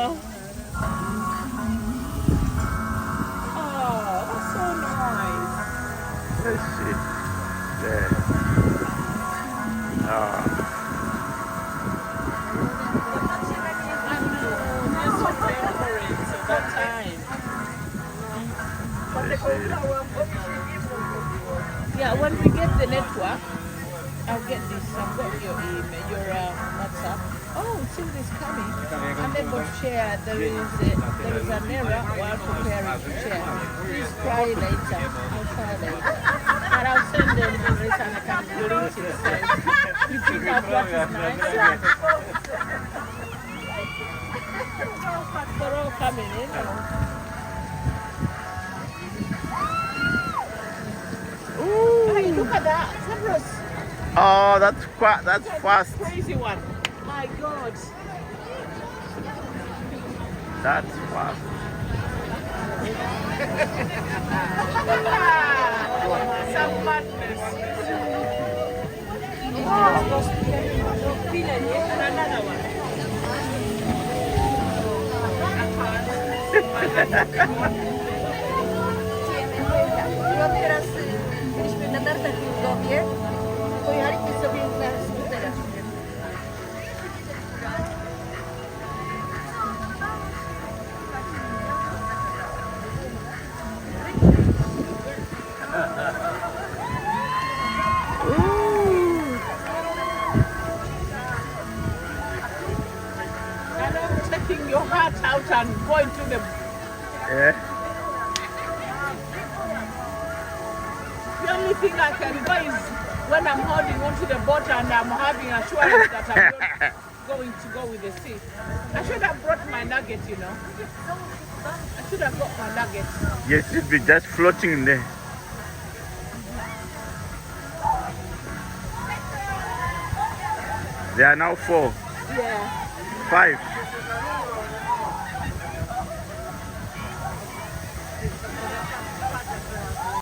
Oh, that's so nice. Let's see. There. Oh. Just prepare for it at that time. Yeah, when we get the network, I'll get this. I've got your email, your WhatsApp. Oh, something is coming. I'm able to share. There is an error while preparing to share. Please try later. I'll try later. But I'll send them the rest and I can delete it. So you pick out what is nice. They're all coming in. Hey, look at that. Cyprus. Oh, that's fast. Crazy one. My God. That's fast. Some madness. Another one. Teraz byliśmy na nartach w Lwowie, pojechaliśmy sobie na skuterach. And I'm taking your heart out and going to the. Yeah. The only thing I can go is when I'm holding onto the boat and I'm having assurance that I'm not going to go with the sea. I should have brought my nugget, you know. I should have got my nugget. Yes, you'd be just floating in there. There are now 4, Yeah. 5.